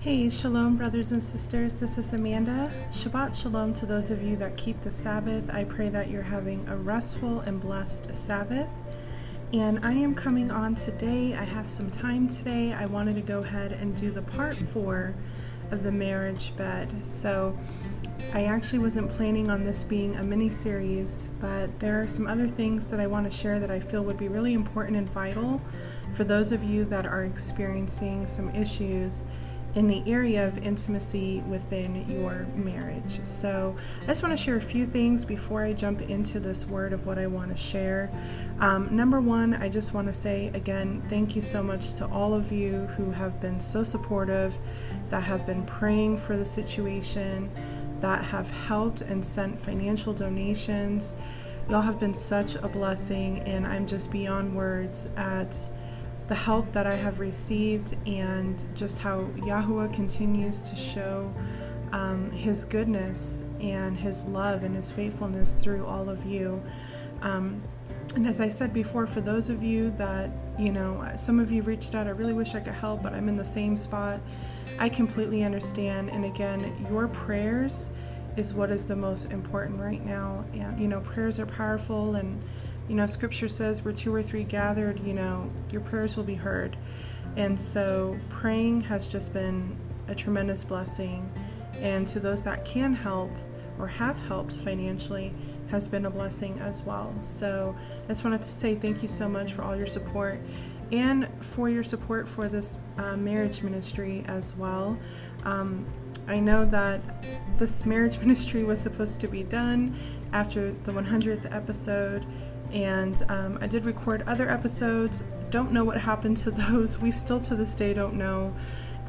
Hey, shalom, brothers and sisters. This is Amanda. Shabbat shalom to those of you that keep the Sabbath. I pray that you're having a restful and blessed Sabbath. And I am coming on today. I have some time today. I wanted to go ahead and do the part 4 of the marriage bed. So I actually wasn't planning on this being a mini-series, but there are some other things that I want to share that I feel would be really important and vital for those of you that are experiencing some issues in the area of intimacy within your marriage. So I just want to share a few things before I jump into this word of what I want to share. Number one, I just want to say again, thank you so much to all of you who have been so supportive, that have been praying for the situation, that have helped and sent financial donations. Y'all have been such a blessing, and I'm just beyond words at the help that I have received and just how Yahuwah continues to show His goodness and His love and His faithfulness through all of you. And as I said before, for those of you that, some of you reached out, I really wish I could help, but I'm in the same spot. I completely understand. And again, your prayers is what is the most important right now. And, prayers are powerful, and Scripture says where 2 or 3 gathered, your prayers will be heard. And so praying has just been a tremendous blessing. And to those that can help or have helped financially has been a blessing as well. So I just wanted to say thank you so much for all your support and for your support for this marriage ministry as well. I know that this marriage ministry was supposed to be done after the 100th episode. And I did record other episodes. Don't know what happened to those. We still to this day don't know.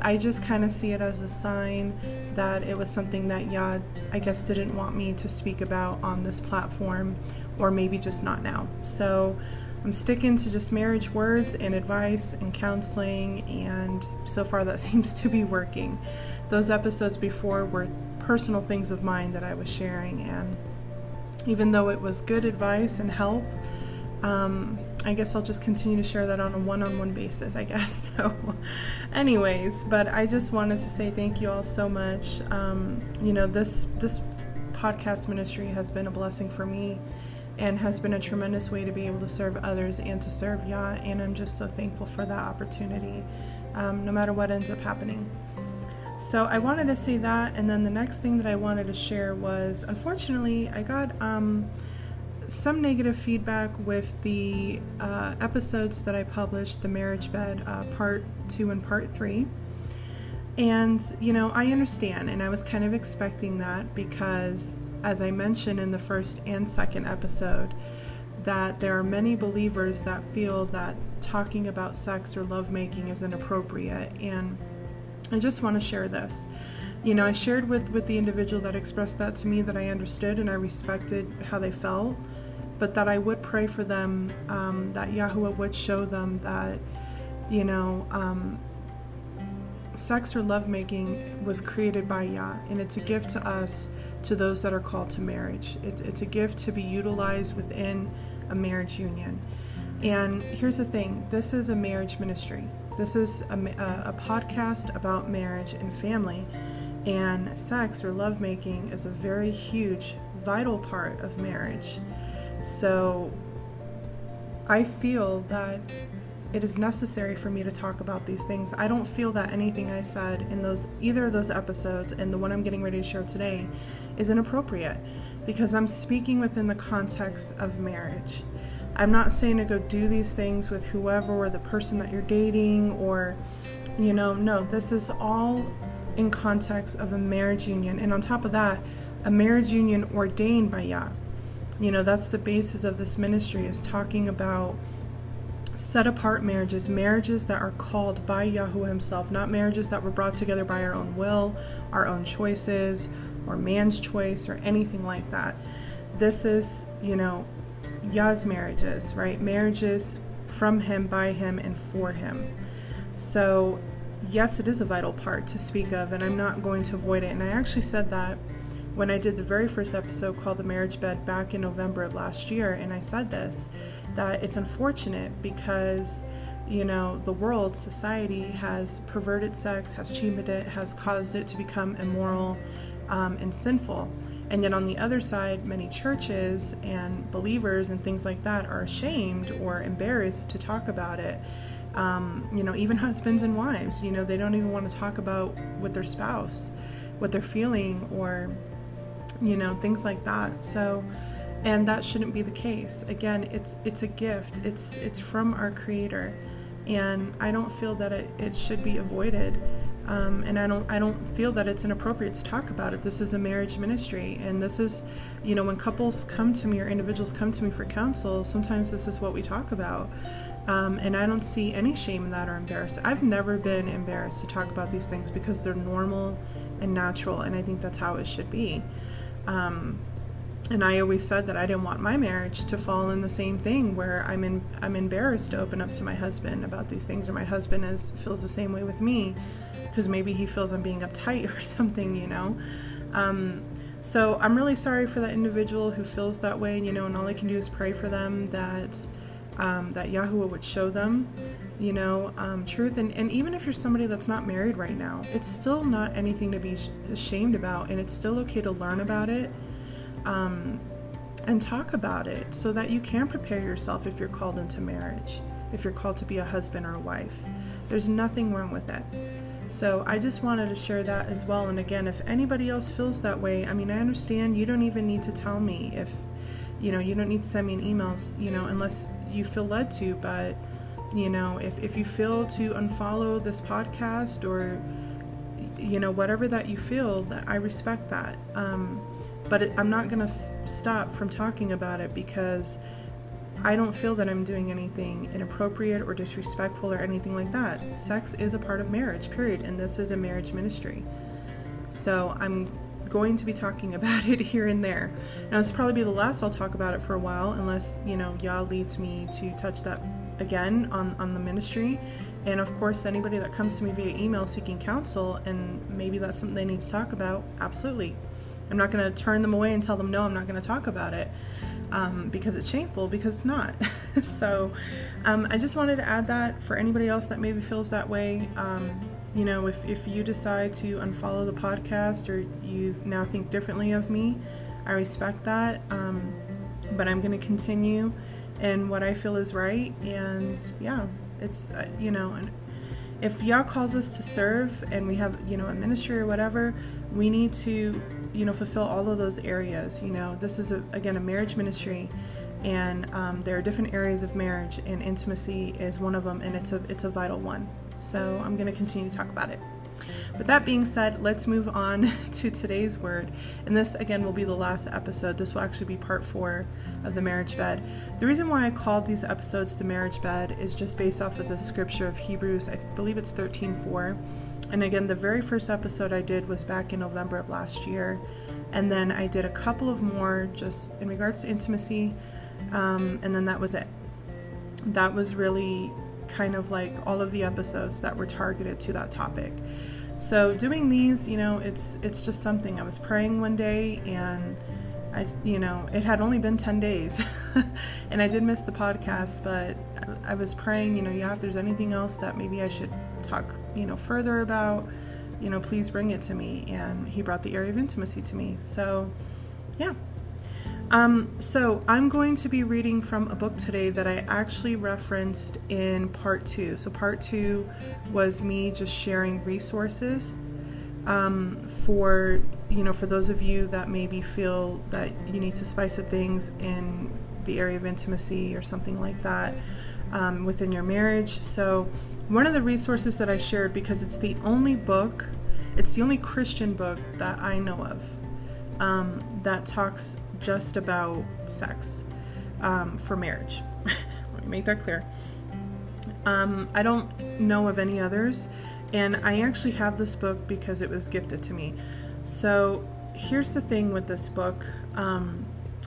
I just kind of see it as a sign that it was something that Yah, I guess, didn't want me to speak about on this platform, or maybe just not now. So I'm sticking to just marriage words and advice and counseling, and so far that seems to be working. Those episodes before were personal things of mine that I was sharing, and even though it was good advice and help, I guess I'll just continue to share that on a one-on-one basis, I guess. So anyways, but I just wanted to say thank you all so much. This podcast ministry has been a blessing for me and has been a tremendous way to be able to serve others and to serve Yah, and I'm just so thankful for that opportunity, no matter what ends up happening. So I wanted to say that, and then the next thing that I wanted to share was, unfortunately, I got some negative feedback with the episodes that I published, the marriage bed, part 2 and part 3. And, I understand, and I was kind of expecting that because, as I mentioned in the first and second episode, that there are many believers that feel that talking about sex or lovemaking is inappropriate, and I just want to share this. I shared with the individual that expressed that to me that I understood and I respected how they felt, but that I would pray for them, that Yahuwah would show them that, sex or lovemaking was created by Yah, and it's a gift to us, to those that are called to marriage. It's a gift to be utilized within a marriage union. And here's the thing, this is a marriage ministry. This is a podcast about marriage and family, and sex or lovemaking is a very huge, vital part of marriage. So I feel that it is necessary for me to talk about these things. I don't feel that anything I said in either of those episodes and the one I'm getting ready to share today is inappropriate, because I'm speaking within the context of marriage. I'm not saying to go do these things with whoever or the person that you're dating or, no, this is all in context of a marriage union. And on top of that, a marriage union ordained by Yah. That's the basis of this ministry, is talking about set apart marriages, marriages that are called by Yahuwah himself, not marriages that were brought together by our own will, our own choices, or man's choice, or anything like that. This is, Yah's marriages, right? Marriages from him, by him, and for him. So yes, it is a vital part to speak of, and I'm not going to avoid it. And I actually said that when I did the very first episode called The Marriage Bed back in November of last year, and I said this, that it's unfortunate because the world, society has perverted sex, has cheapened it, has caused it to become immoral and sinful. And yet on the other side, many churches and believers and things like that are ashamed or embarrassed to talk about it. Even husbands and wives, they don't even want to talk about with their spouse, what they're feeling, or, things like that. So, and that shouldn't be the case. Again, it's a gift. It's from our Creator, and I don't feel that it should be avoided. And I don't feel that it's inappropriate to talk about it. This is a marriage ministry, and this is, when couples come to me or individuals come to me for counsel, sometimes this is what we talk about. And I don't see any shame in that or embarrassed. I've never been embarrassed to talk about these things because they're normal and natural, and I think that's how it should be. And I always said that I didn't want my marriage to fall in the same thing where I'm embarrassed to open up to my husband about these things, or my husband feels the same way with me because maybe he feels I'm being uptight or something, So I'm really sorry for that individual who feels that way, and all I can do is pray for them that Yahuwah would show them, truth. And even if you're somebody that's not married right now, it's still not anything to be ashamed about, and it's still okay to learn about it. And talk about it so that you can prepare yourself if you're called into marriage, if you're called to be a husband or a wife. There's nothing wrong with that. So I just wanted to share that as well. And again, if anybody else feels that way, I understand you don't even need to tell me if, you don't need to send me an emails, unless you feel led to. But, if you feel to unfollow this podcast or, whatever that you feel, that I respect that. But I'm not going to stop from talking about it because I don't feel that I'm doing anything inappropriate or disrespectful or anything like that. Sex is a part of marriage, period, and this is a marriage ministry. So I'm going to be talking about it here and there. Now, this will probably be the last I'll talk about it for a while, unless, Yah leads me to touch that again on the ministry. And of course, anybody that comes to me via email seeking counsel, and maybe that's something they need to talk about, absolutely. I'm not going to turn them away and tell them, no, I'm not going to talk about it because it's shameful, because it's not. So I just wanted to add that for anybody else that maybe feels that way. If you decide to unfollow the podcast or you now think differently of me, I respect that. But I'm going to continue in what I feel is right. And yeah, it's, and if Yah calls us to serve and we have, a ministry or whatever, we need to, fulfill all of those areas. This is, again, a marriage ministry, and there are different areas of marriage, and intimacy is one of them, and it's a vital one. So I'm going to continue to talk about it. With that being said, let's move on to today's word. And this, again, will be the last episode. This will actually be part 4 of the marriage bed. The reason why I called these episodes the marriage bed is just based off of the scripture of Hebrews. I believe it's 13:4. And again, the very first episode I did was back in November of last year. And then I did a couple of more just in regards to intimacy. And then that was it. That was really kind of like all of the episodes that were targeted to that topic. So doing these, it's just something. I was praying one day, and it had only been 10 days and I did miss the podcast, but I was praying, if there's anything else that maybe I should talk, further about, please bring it to me. And he brought the area of intimacy to me. So yeah. So I'm going to be reading from a book today that I actually referenced in part 2. So part 2 was me just sharing resources, for those of you that maybe feel that you need to spice up things in the area of intimacy or something like that, within your marriage. So one of the resources that I shared, because it's the only Christian book that I know of, that talks just about sex, for marriage. Let me make that clear. I don't know of any others, and I actually have this book because it was gifted to me. So here's the thing with this book.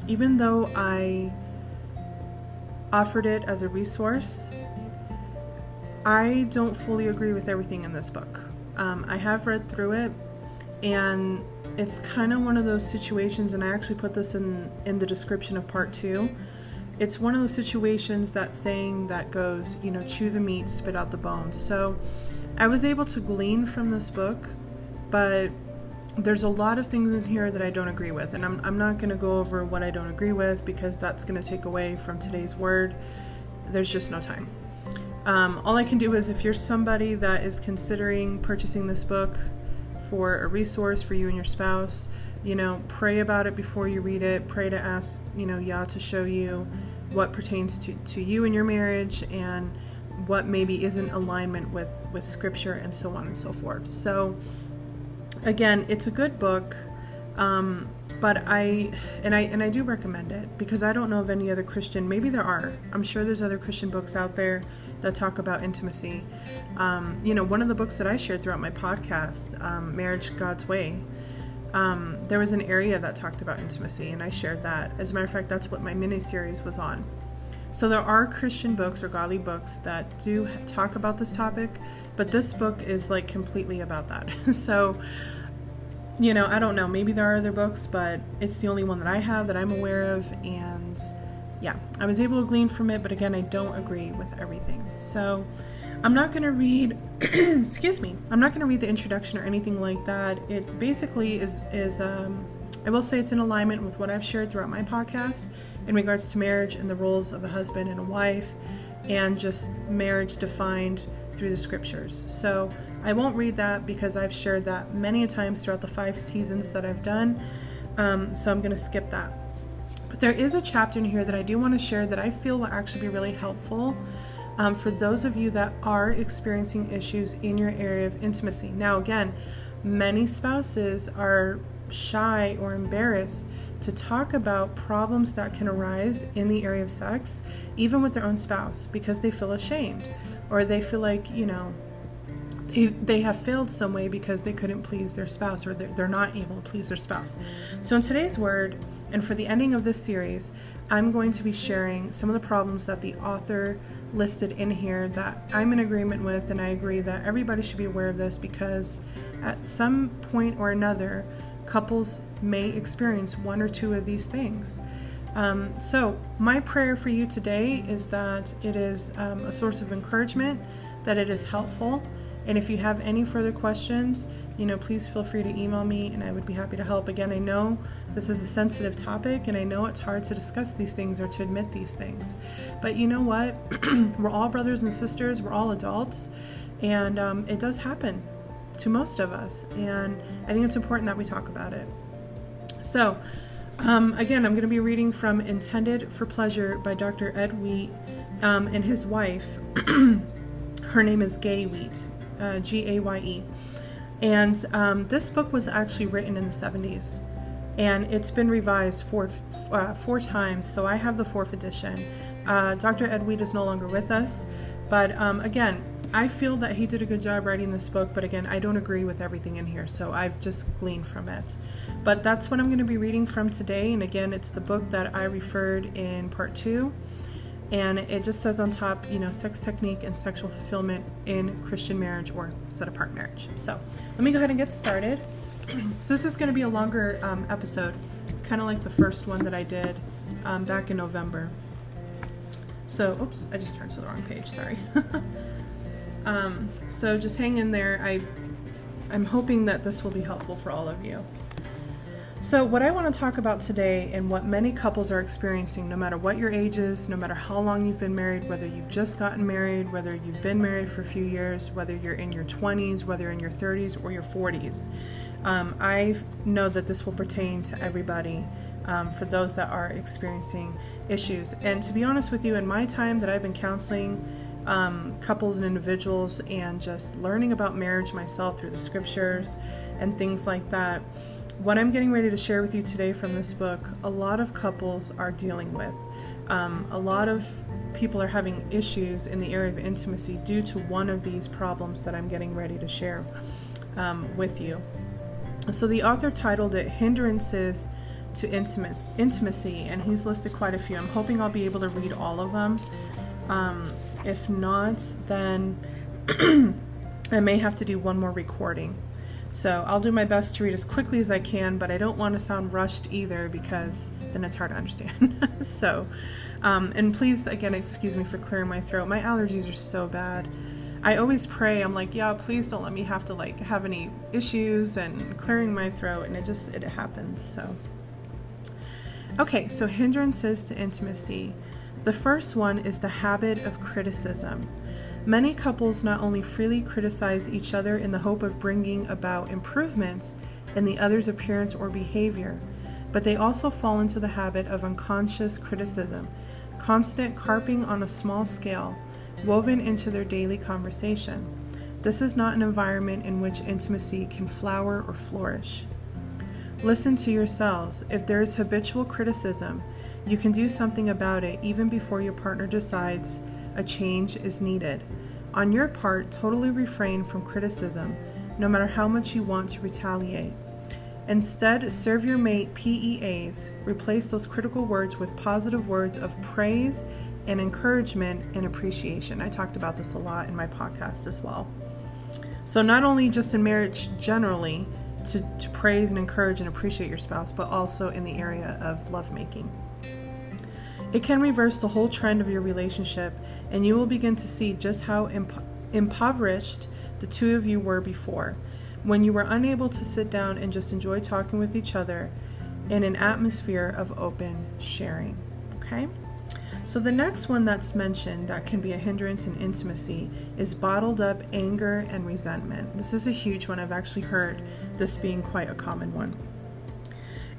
Even though I offered it as a resource, I don't fully agree with everything in this book. I have read through it, and it's kind of one of those situations, and I actually put this in the description of part 2. it's one of those situations, that saying that goes, chew the meat, spit out the bones. So I was able to glean from this book, but there's a lot of things in here that I don't agree with. And I'm not going to go over what I don't agree with, because that's going to take away from today's word. There's just no time. All I can do is, if you're somebody that is considering purchasing this book for a resource for you and your spouse, pray about it before you read it. Pray to ask, Yah to show you what pertains to you and your marriage, and what maybe isn't alignment with scripture, and so on and so forth. So again, it's a good book, but I do recommend it, because I don't know of any other Christian. Maybe there are. I'm sure there's other Christian books out there that talk about intimacy. One of the books that I shared throughout my podcast, Marriage God's Way, there was an area that talked about intimacy, and I shared that. As a matter of fact, that's what my mini-series was on. So there are Christian books or godly books that do talk about this topic, but this book is like completely about that. So, I don't know, maybe there are other books, but it's the only one that I have that I'm aware of, and yeah, I was able to glean from it, but again, I don't agree with everything. So I'm not going to read, I'm not going to read the introduction or anything like that. It basically is I will say it's in alignment with what I've shared throughout my podcast in regards to marriage and the roles of a husband and a wife, and just marriage defined through the scriptures. So I won't read that, because I've shared that many times throughout the 5 seasons that I've done. So I'm going to skip that. But there is a chapter in here that I do want to share that I feel will actually be really helpful for those of you that are experiencing issues in your area of intimacy. Now, again, many spouses are shy or embarrassed to talk about problems that can arise in the area of sex, even with their own spouse, because they feel ashamed, or they feel like, they have failed some way because they couldn't please their spouse, or they're not able to please their spouse. So in today's word, and for the ending of this series, I'm going to be sharing some of the problems that the author listed in here that I'm in agreement with, and I agree that everybody should be aware of this, because at some point or another, couples may experience one or two of these things. So my prayer for you today is that it is a source of encouragement, that it is helpful. And if you have any further questions, please feel free to email me, and I would be happy to help. Again, I know this is a sensitive topic, and I know it's hard to discuss these things or to admit these things. But you know what? We're all brothers and sisters. We're all adults. And it does happen to most of us. And I think it's important that we talk about it. So, again, I'm going to be reading from Intended for Pleasure by Dr. Ed Wheat and his wife. Her name is Gaye Wheat, Gaye. And this book was actually written in the 70s. And it's been revised four times. So I have the 4th edition. Dr. Ed Wheat is no longer with us. But again, I feel that he did a good job writing this book, but again, I don't agree with everything in here, so I've just gleaned from it. But that's what I'm going to be reading from today, and again, it's the book that I referred in part 2, and it just says on top, sex technique and sexual fulfillment in Christian marriage or set-apart marriage. So let me go ahead and get started. So this is going to be a longer episode, kind of like the first one that I did back in November. So, oops, I just turned to the wrong page, sorry. So just hang in there. I'm hoping that this will be helpful for all of you. So what I want to talk about today, and what many couples are experiencing, no matter what your age is, no matter how long you've been married, whether you've just gotten married, whether you've been married for a few years, whether you're in your 20s, whether you're in your 30s or your 40s, I know that this will pertain to everybody, for those that are experiencing issues. And to be honest with you, in my time that I've been counseling couples and individuals, and just learning about marriage myself through the scriptures and things like that, what I'm getting ready to share with you today from this book, a lot of couples are dealing with. A lot of people are having issues in the area of intimacy due to one of these problems that I'm getting ready to share with you. So the author titled it Hindrances to Intimacy, and he's listed quite a few. I'm hoping I'll be able to read all of them. If not, then I may have to do one more recording. So I'll do my best to read as quickly as I can, but I don't want to sound rushed either because then it's hard to understand. So, and please, again, excuse me for clearing my throat. My allergies are so bad. I always pray, I'm like, yeah, please don't let me have to have any issues and clearing my throat, and it happens. So, okay, so hindrances to intimacy. The first one is the habit of criticism. Many couples not only freely criticize each other in the hope of bringing about improvements in the other's appearance or behavior, but they also fall into the habit of unconscious criticism, constant carping on a small scale, woven into their daily conversation. This is not an environment in which intimacy can flower or flourish. Listen to yourselves. If there is habitual criticism, you can do something about it even before your partner decides a change is needed. On your part, totally refrain from criticism, no matter how much you want to retaliate. Instead, serve your mate PEAs. Replace those critical words with positive words of praise and encouragement and appreciation. I talked about this a lot in my podcast as well. So not only just in marriage generally, to praise and encourage and appreciate your spouse, but also in the area of lovemaking. It can reverse the whole trend of your relationship, and you will begin to see just how impoverished the two of you were before, when you were unable to sit down and just enjoy talking with each other in an atmosphere of open sharing. Okay? So the next one that's mentioned that can be a hindrance in intimacy is bottled up anger and resentment. This is a huge one. I've actually heard this being quite a common one.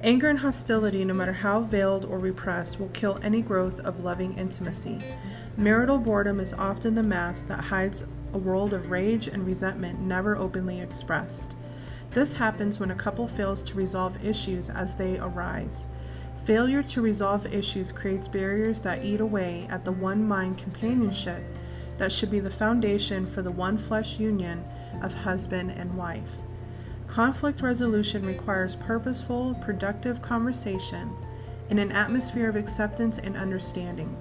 Anger and hostility, no matter how veiled or repressed, will kill any growth of loving intimacy. Marital boredom is often the mask that hides a world of rage and resentment never openly expressed. This happens when a couple fails to resolve issues as they arise. Failure to resolve issues creates barriers that eat away at the one-mind companionship that should be the foundation for the one-flesh union of husband and wife. Conflict resolution requires purposeful, productive conversation in an atmosphere of acceptance and understanding.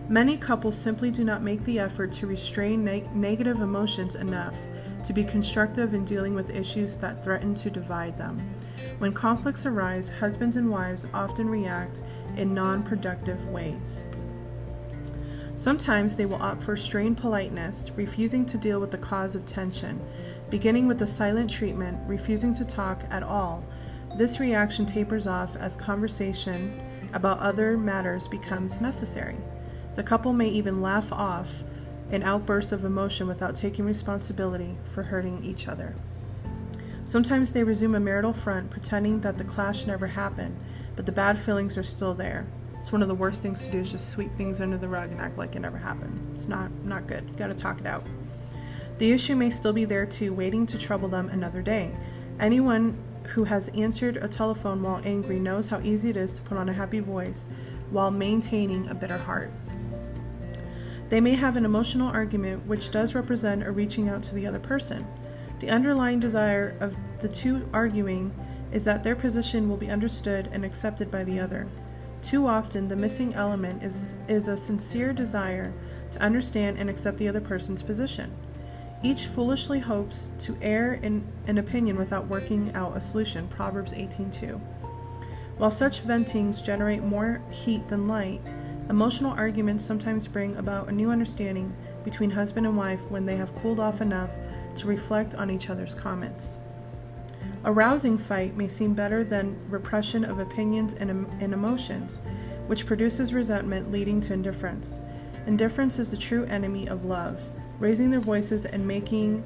Many couples simply do not make the effort to restrain negative emotions enough to be constructive in dealing with issues that threaten to divide them. When conflicts arise, husbands and wives often react in non-productive ways. Sometimes they will opt for strained politeness, refusing to deal with the cause of tension, beginning with the silent treatment, refusing to talk at all. This reaction tapers off as conversation about other matters becomes necessary. The couple may even laugh off an outburst of emotion without taking responsibility for hurting each other. Sometimes they resume a marital front, pretending that the clash never happened, but the bad feelings are still there. It's one of the worst things to do is just sweep things under the rug and act like it never happened. It's not good. You gotta talk it out. The issue may still be there too, waiting to trouble them another day. Anyone who has answered a telephone while angry knows how easy it is to put on a happy voice while maintaining a bitter heart. They may have an emotional argument, which does represent a reaching out to the other person. The underlying desire of the two arguing is that their position will be understood and accepted by the other. Too often, the missing element is a sincere desire to understand and accept the other person's position. Each foolishly hopes to err in an opinion without working out a solution, Proverbs 18:2. While such ventings generate more heat than light, emotional arguments sometimes bring about a new understanding between husband and wife when they have cooled off enough to reflect on each other's comments. A rousing fight may seem better than repression of opinions and emotions, which produces resentment leading to indifference. Indifference is the true enemy of love. Raising their voices and making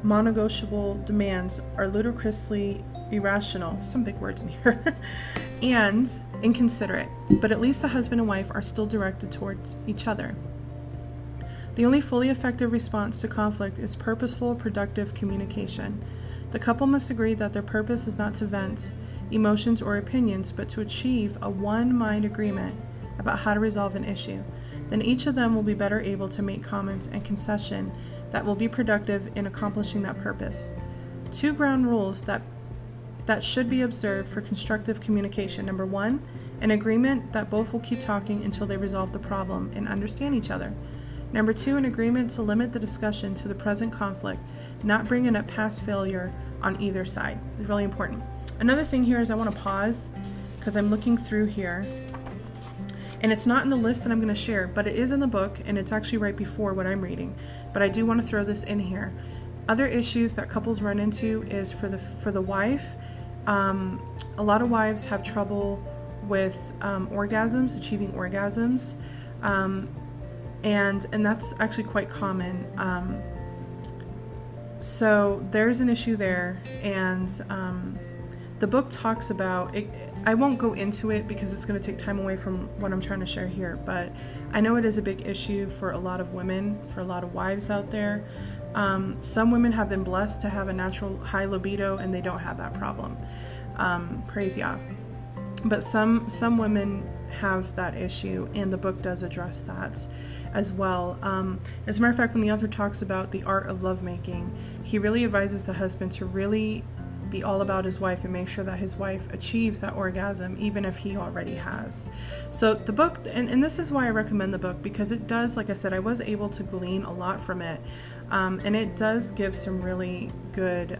non-negotiable demands are ludicrously irrational, some big words in here, and inconsiderate, but at least the husband and wife are still directed towards each other. The only fully effective response to conflict is purposeful, productive communication. The couple must agree that their purpose is not to vent emotions or opinions, but to achieve a one-mind agreement about how to resolve an issue. Then each of them will be better able to make comments and concession that will be productive in accomplishing that purpose. 2 ground rules that should be observed for constructive communication. Number 1, an agreement that both will keep talking until they resolve the problem and understand each other. Number 2, an agreement to limit the discussion to the present conflict not bringing up past failure on either side. It's really important. Another thing here is I want to pause because I'm looking through here, and it's not in the list that I'm going to share, but it is in the book, and it's actually right before what I'm reading. But I do want to throw this in here. Other issues that couples run into is for the wife. A lot of wives have trouble with orgasms, achieving orgasms, and that's actually quite common. So there's an issue there, and the book talks about it. I won't go into it because it's going to take time away from what I'm trying to share here, but I know it is a big issue for a lot of women, for a lot of wives out there. Some women have been blessed to have a natural high libido and they don't have that problem. Praise Yah. But some women have that issue, and the book does address that as well. As a matter of fact, when the author talks about the art of lovemaking, he really advises the husband to really be all about his wife and make sure that his wife achieves that orgasm, even if he already has. So the book, and this is why I recommend the book, because it does, like I said, I was able to glean a lot from it, and it does give some really good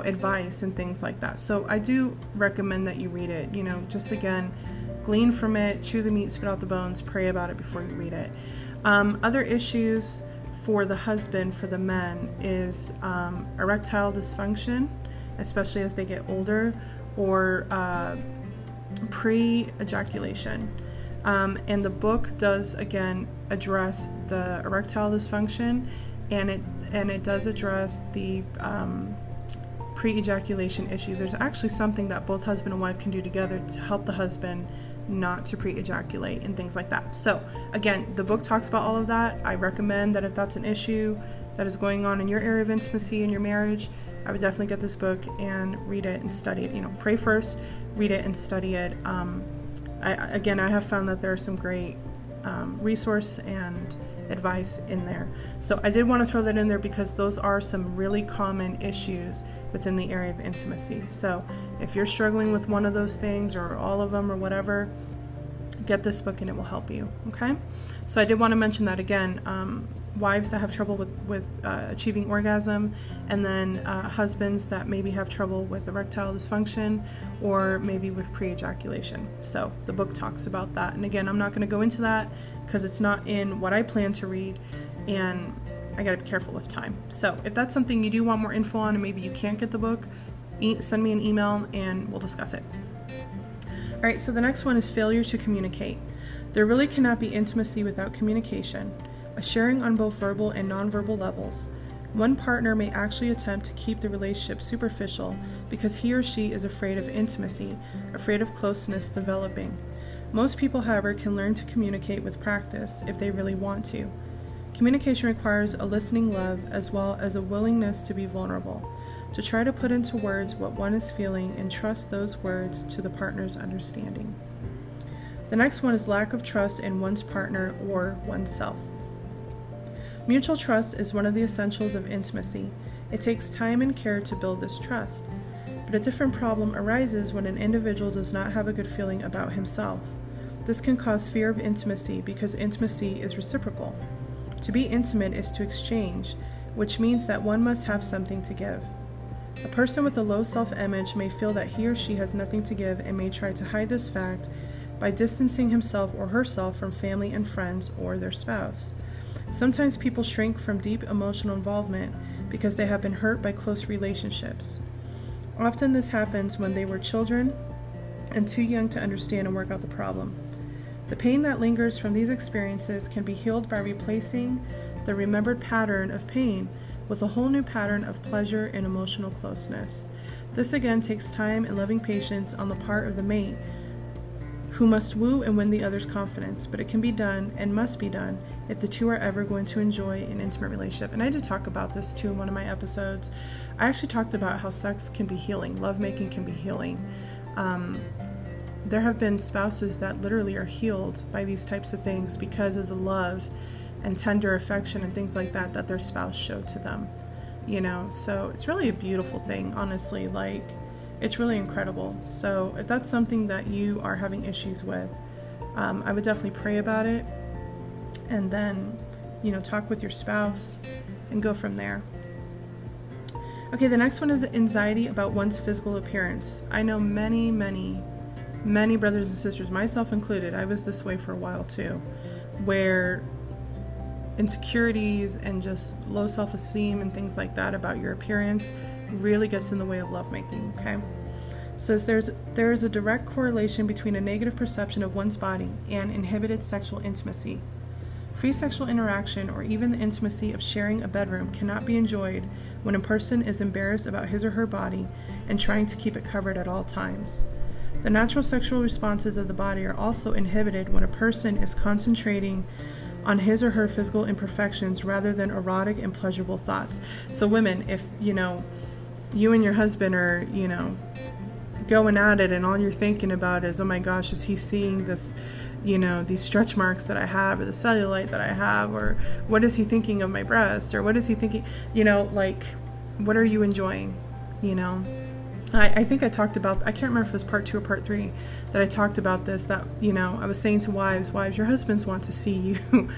advice and things like that. So I do recommend that you read it. Just again, glean from it, chew the meat, spit out the bones, pray about it before you read it. Other issues for the husband, for the men, is erectile dysfunction, especially as they get older, or pre-ejaculation. And the book does again address the erectile dysfunction, and it does address the pre-ejaculation issue. There's actually something that both husband and wife can do together to help the husband not to pre-ejaculate and things like that. So again, the book talks about all of that. I recommend that if that's an issue that is going on in your area of intimacy in your marriage, I would definitely get this book and read it and study it. Pray first, read it and study it. I have found that there are some great resource and advice in there. So I did want to throw that in there because those are some really common issues within the area of intimacy. So if you're struggling with one of those things or all of them or whatever, get this book and it will help you. Okay? So I did want to mention that again. Wives that have trouble with achieving orgasm, and then husbands that maybe have trouble with erectile dysfunction or maybe with pre-ejaculation. So the book talks about that. And again, I'm not going to go into that because it's not in what I plan to read, and I got to be careful with time. So if that's something you do want more info on and maybe you can't get the book, send me an email and we'll discuss it. All right, so the next one is failure to communicate. There really cannot be intimacy without communication, a sharing on both verbal and nonverbal levels. One partner may actually attempt to keep the relationship superficial because he or she is afraid of intimacy, afraid of closeness developing. Most people, however, can learn to communicate with practice if they really want to. Communication requires a listening love as well as a willingness to be vulnerable, to try to put into words what one is feeling and trust those words to the partner's understanding. The next one is lack of trust in one's partner or oneself. Mutual trust is one of the essentials of intimacy. It takes time and care to build this trust, but a different problem arises when an individual does not have a good feeling about himself. This can cause fear of intimacy because intimacy is reciprocal. To be intimate is to exchange, which means that one must have something to give. A person with a low self-image may feel that he or she has nothing to give and may try to hide this fact by distancing himself or herself from family and friends or their spouse. Sometimes people shrink from deep emotional involvement because they have been hurt by close relationships. Often this happens when they were children and too young to understand and work out the problem. The pain that lingers from these experiences can be healed by replacing the remembered pattern of pain with a whole new pattern of pleasure and emotional closeness. This again takes time and loving patience on the part of the mate, who must woo and win the other's confidence, but it can be done and must be done if the two are ever going to enjoy an intimate relationship. And I did talk about this too in one of my episodes. I actually talked about how sex can be healing, lovemaking can be healing. There have been spouses that literally are healed by these types of things because of the love and tender affection and things like that that their spouse showed to them. So it's really a beautiful thing, honestly. It's really incredible. So if that's something that you are having issues with, I would definitely pray about it, and then talk with your spouse and go from there. Okay, the next one is anxiety about one's physical appearance. I know many brothers and sisters, myself included, I was this way for a while too, where insecurities and just low self-esteem and things like that about your appearance really gets in the way of lovemaking, okay? It says there is a direct correlation between a negative perception of one's body and inhibited sexual intimacy. Free sexual interaction, or even the intimacy of sharing a bedroom, cannot be enjoyed when a person is embarrassed about his or her body and trying to keep it covered at all times. The natural sexual responses of the body are also inhibited when a person is concentrating on his or her physical imperfections rather than erotic and pleasurable thoughts. So women, if you and your husband are going at it and all you're thinking about is, oh my gosh, is he seeing this, these stretch marks that I have, or the cellulite that I have, or what is he thinking of my breasts, or what is he thinking, what are you enjoying? I think I talked about, I can't remember if it was part 2 or part 3 that I talked about this, that, I was saying to wives, your husbands want to see you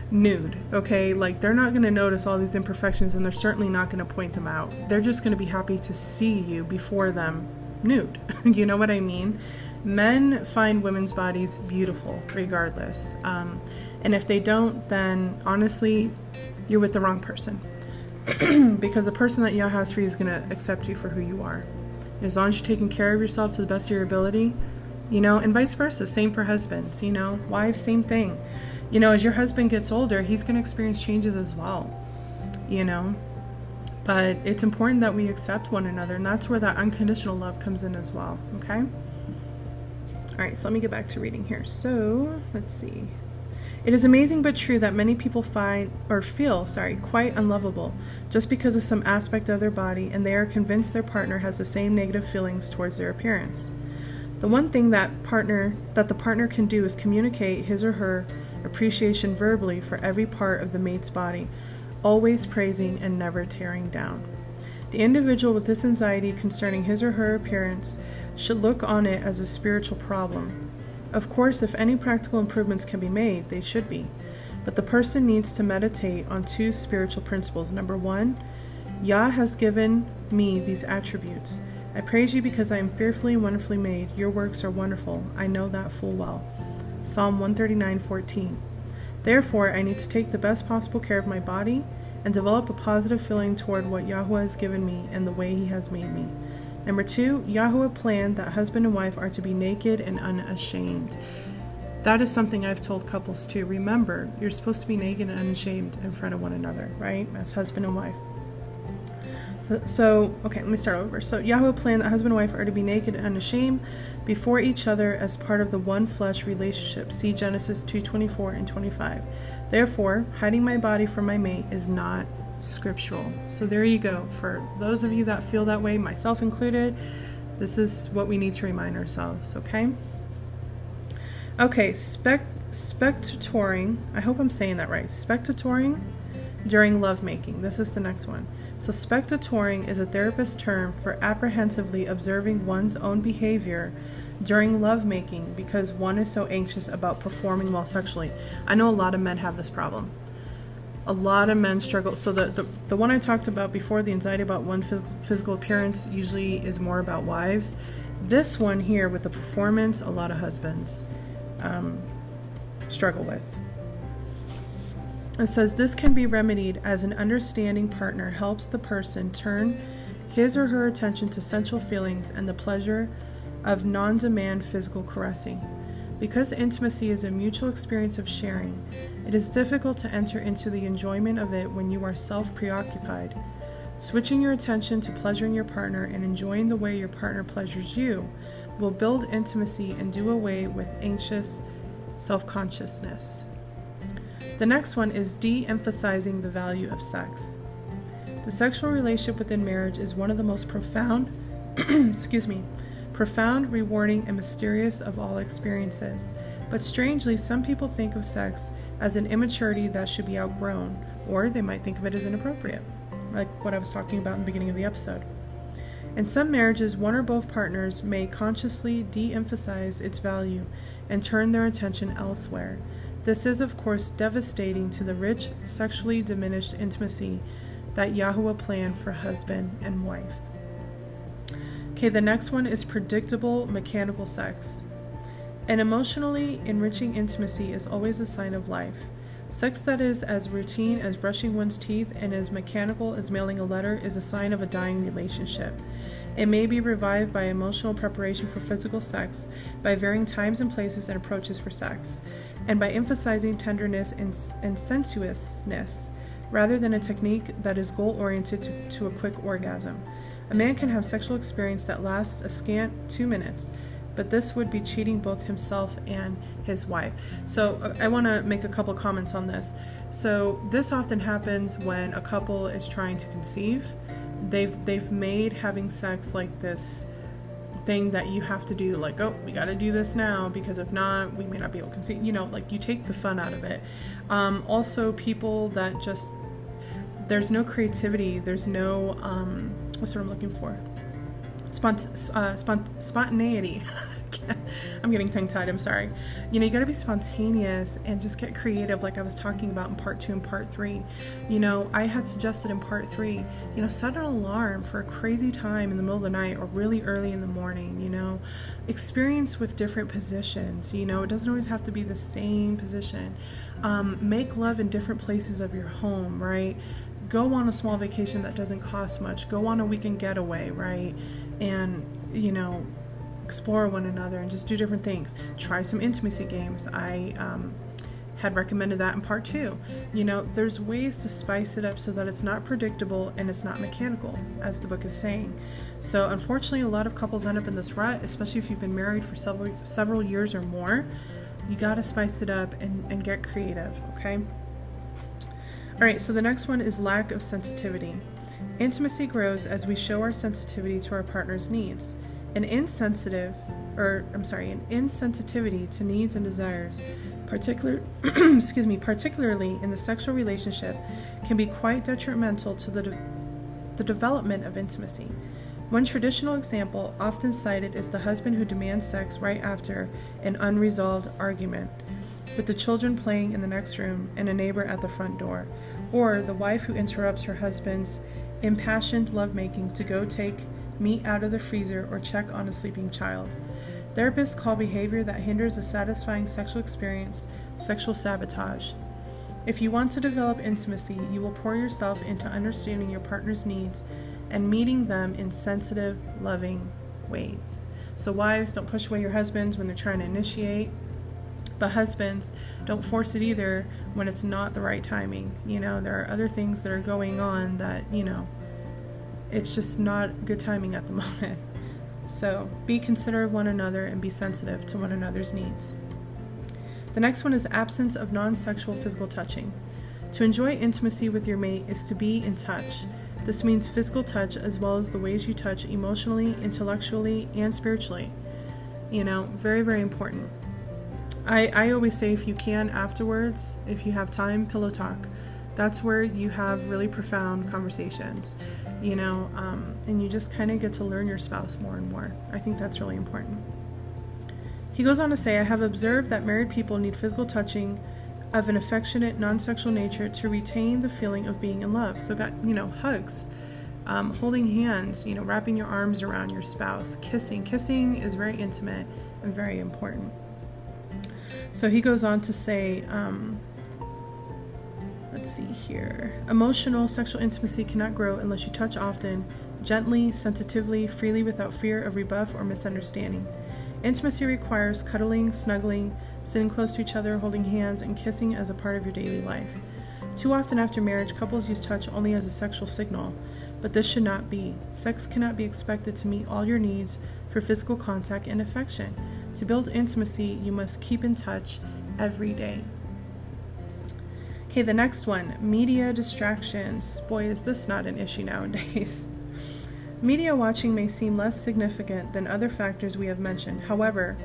nude, okay? Like, they're not going to notice all these imperfections, and they're certainly not going to point them out. They're just going to be happy to see you before them nude. You know what I mean? Men find women's bodies beautiful regardless. And if they don't, then honestly, you're with the wrong person. Because the person that Yah has for you is going to accept you for who you are. As long as you're taking care of yourself to the best of your ability, and vice versa. Same for husbands, wives, same thing. As your husband gets older, he's going to experience changes as well, But it's important that we accept one another, and that's where that unconditional love comes in as well, okay? All right, so let me get back to reading here. So, let's see. It is amazing but true that many people feel quite unlovable just because of some aspect of their body, and they are convinced their partner has the same negative feelings towards their appearance. The one thing that the partner can do is communicate his or her appreciation verbally for every part of the mate's body, always praising and never tearing down. The individual with this anxiety concerning his or her appearance should look on it as a spiritual problem. Of course, if any practical improvements can be made, they should be. But the person needs to meditate on 2 spiritual principles. Number 1, Yah has given me these attributes. I praise you because I am fearfully and wonderfully made. Your works are wonderful. I know that full well. Psalm 139:14. Therefore, I need to take the best possible care of my body and develop a positive feeling toward what Yahweh has given me and the way he has made me. Number 2, Yahweh planned that husband and wife are to be naked and unashamed. That is something I've told couples too. Remember, you're supposed to be naked and unashamed in front of one another, right? As husband and wife. Okay, let me start over. So Yahweh planned that husband and wife are to be naked and unashamed before each other as part of the one flesh relationship. See Genesis 2:24 and 25. Therefore, hiding my body from my mate is not scriptural. So there you go. For those of you that feel that way, myself included, this is what we need to remind ourselves, okay? Okay, spectatoring, I hope I'm saying that right. Spectatoring during lovemaking. This is the next one. So spectatoring is a therapist's term for apprehensively observing one's own behavior during lovemaking because one is so anxious about performing well sexually. I know a lot of men have this problem. A lot of men struggle. So the one I talked about before, the anxiety about one's physical appearance, usually is more about wives. This one here with the performance, a lot of husbands struggle with. It says this can be remedied as an understanding partner helps the person turn his or her attention to sensual feelings and the pleasure of non-demand physical caressing. Because intimacy is a mutual experience of sharing, it is difficult to enter into the enjoyment of it when you are self-preoccupied. Switching your attention to pleasuring your partner and enjoying the way your partner pleasures you will build intimacy and do away with anxious self-consciousness. The next one is de-emphasizing the value of sex. The sexual relationship within marriage is one of the most profound, profound, rewarding, and mysterious of all experiences. But strangely, some people think of sex as an immaturity that should be outgrown, or they might think of it as inappropriate, like what I was talking about in the beginning of the episode. In some marriages, one or both partners may consciously de-emphasize its value and turn their attention elsewhere. This is, of course, devastating to the rich, sexually diminished intimacy that Yahuwah planned for husband and wife. Okay, the next one is predictable mechanical sex. An emotionally enriching intimacy is always a sign of life. Sex that is as routine as brushing one's teeth and as mechanical as mailing a letter is a sign of a dying relationship. It may be revived by emotional preparation for physical sex, by varying times and places and approaches for sex, and by emphasizing tenderness and sensuousness, rather than a technique that is goal-oriented to a quick orgasm. A man can have sexual experience that lasts a scant 2 minutes, but this would be cheating both himself and his wife. So I want to make a couple comments on this. So this often happens when a couple is trying to conceive. They've made having sex like this thing that you have to do, like, oh, we got to do this now, because if not, we may not be able to conceive. Like, you take the fun out of it. Also, people that just, there's no creativity, there's no, what's the word I'm looking for? Spontaneity. I'm getting tongue-tied, I'm sorry. You got to be spontaneous and just get creative, like I was talking about in part 2 and part 3. I had suggested in part 3, set an alarm for a crazy time in the middle of the night or really early in the morning. Experience with different positions. It doesn't always have to be the same position. Make love in different places of your home, right? Go on a small vacation that doesn't cost much. Go on a weekend getaway, right? And, explore one another and just do different things. Try some intimacy games. I had recommended that in part 2. There's ways to spice it up so that it's not predictable and it's not mechanical, as the book is saying. So unfortunately, a lot of couples end up in this rut, especially if you've been married for several years or more. You got to spice it up and get creative, okay? All right, so the next one is lack of sensitivity. Intimacy grows as we show our sensitivity to our partner's needs. An insensitivity to needs and desires, particularly in the sexual relationship, can be quite detrimental to the development of intimacy. One traditional example often cited is the husband who demands sex right after an unresolved argument, with the children playing in the next room and a neighbor at the front door, or the wife who interrupts her husband's impassioned lovemaking to go take meat out of the freezer or check on a sleeping child. Therapists call behavior that hinders a satisfying sexual experience sexual sabotage. If you want to develop intimacy, you will pour yourself into understanding your partner's needs and meeting them in sensitive, loving ways. So wives, don't push away your husbands when they're trying to initiate. But husbands, don't force it either when it's not the right timing. There are other things that are going on that, it's just not good timing at the moment. So be considerate of one another and be sensitive to one another's needs. The next one is absence of non-sexual physical touching. To enjoy intimacy with your mate is to be in touch. This means physical touch as well as the ways you touch emotionally, intellectually, and spiritually. Very, very important. I always say, if you can afterwards, if you have time, pillow talk. That's where you have really profound conversations, and you just kind of get to learn your spouse more and more. I think that's really important. He goes on to say, I have observed that married people need physical touching of an affectionate, non-sexual nature to retain the feeling of being in love. So hugs, holding hands, wrapping your arms around your spouse, kissing. Kissing is very intimate and very important. So he goes on to say, let's see here. Emotional sexual intimacy cannot grow unless you touch often, gently, sensitively, freely, without fear of rebuff or misunderstanding. Intimacy requires cuddling, snuggling, sitting close to each other, holding hands, and kissing as a part of your daily life. Too often after marriage, couples use touch only as a sexual signal, but this should not be. Sex cannot be expected to meet all your needs for physical contact and affection. To build intimacy, you must keep in touch every day. Okay, the next one, media distractions. Boy, is this not an issue nowadays. Media watching may seem less significant than other factors we have mentioned. However,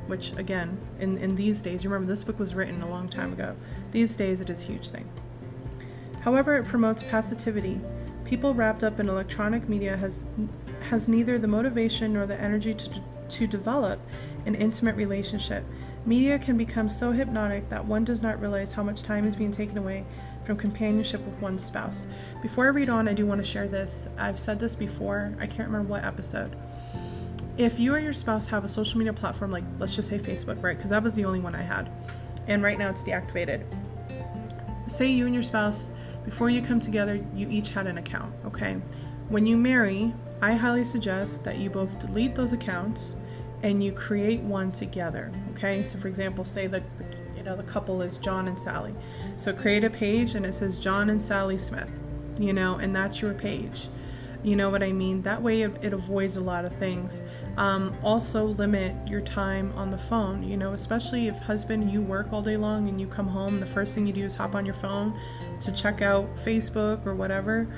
which again, in these days, remember this book was written a long time ago. These days it is a huge thing. However, it promotes passivity. People wrapped up in electronic media has neither the motivation nor the energy to develop an intimate relationship. Media can become so hypnotic that one does not realize how much time is being taken away from companionship with one's spouse. Before I read on, I do want to share this. I've said this before. I can't remember what episode. If you or your spouse have a social media platform, like let's just say Facebook, right? Because that was the only one I had. And right now it's deactivated. Say you and your spouse, before you come together, you each had an account, okay? When you marry, I highly suggest that you both delete those accounts and you create one together, okay? So for example, say the couple is John and Sally. So create a page and it says John and Sally Smith, and that's your page. You know what I mean? That way it avoids a lot of things. Also limit your time on the phone, especially if husband, you work all day long and you come home, the first thing you do is hop on your phone to check out Facebook or whatever.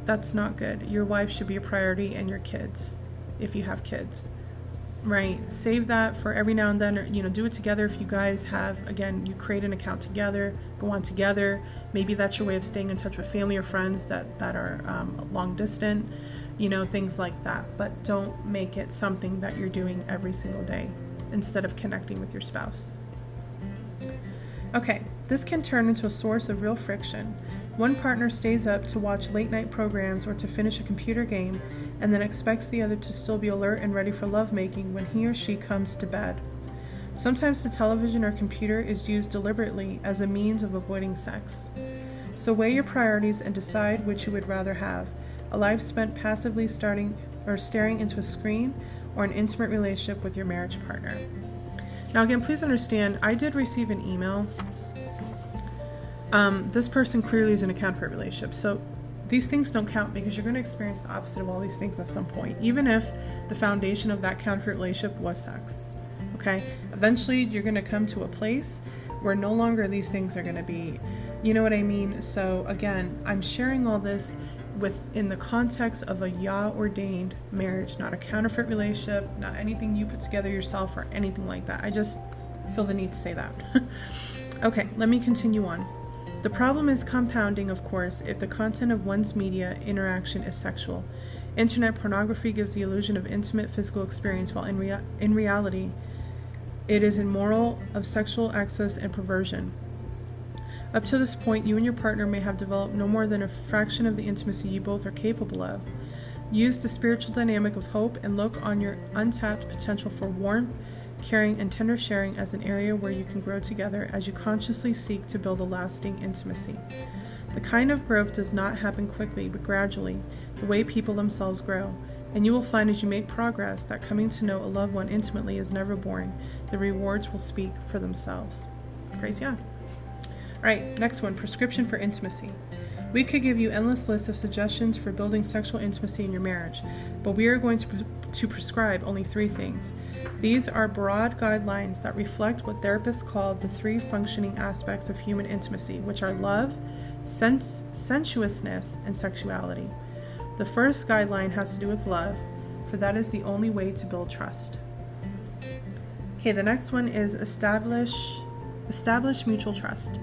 That's not good. Your wife should be a priority, and your kids, if you have kids. Right, save that for every now and then, or do it together. If you guys have, again, you create an account together, go on together. Maybe that's your way of staying in touch with family or friends that are long distant, things like that. But don't make it something that you're doing every single day instead of connecting with your spouse. Okay, this can turn into a source of real friction. One partner stays up to watch late night programs or to finish a computer game and then expects the other to still be alert and ready for lovemaking when he or she comes to bed. Sometimes the television or computer is used deliberately as a means of avoiding sex. So weigh your priorities and decide which you would rather have: a life spent passively staring into a screen, or an intimate relationship with your marriage partner. Now again, please understand, I did receive an email. This person clearly is in a counterfeit relationship. So these things don't count, because you're going to experience the opposite of all these things at some point, even if the foundation of that counterfeit relationship was sex. Okay? Eventually, you're going to come to a place where no longer these things are going to be, you know what I mean? So again, I'm sharing all this in the context of a Yah-ordained marriage, not a counterfeit relationship, not anything you put together yourself or anything like that. I just feel the need to say that. Okay, let me continue on. The problem is compounding, of course, if the content of one's media interaction is sexual. Internet pornography gives the illusion of intimate physical experience, while in reality, it is immoral, of sexual excess and perversion. Up to this point, you and your partner may have developed no more than a fraction of the intimacy you both are capable of. Use the spiritual dynamic of hope and look on your untapped potential for warmth, caring, and tender sharing as an area where you can grow together as you consciously seek to build a lasting intimacy. The kind of growth does not happen quickly, but gradually, the way people themselves grow. And you will find as you make progress that coming to know a loved one intimately is never boring. The rewards will speak for themselves. Praise Yah. All right, next one, prescription for intimacy. We could give you endless lists of suggestions for building sexual intimacy in your marriage, but we are going to prescribe only 3 things. These are broad guidelines that reflect what therapists call the 3 functioning aspects of human intimacy, which are love, sensuousness, and sexuality. The first guideline has to do with love, for that is the only way to build trust. Okay, the next one is establish mutual trust.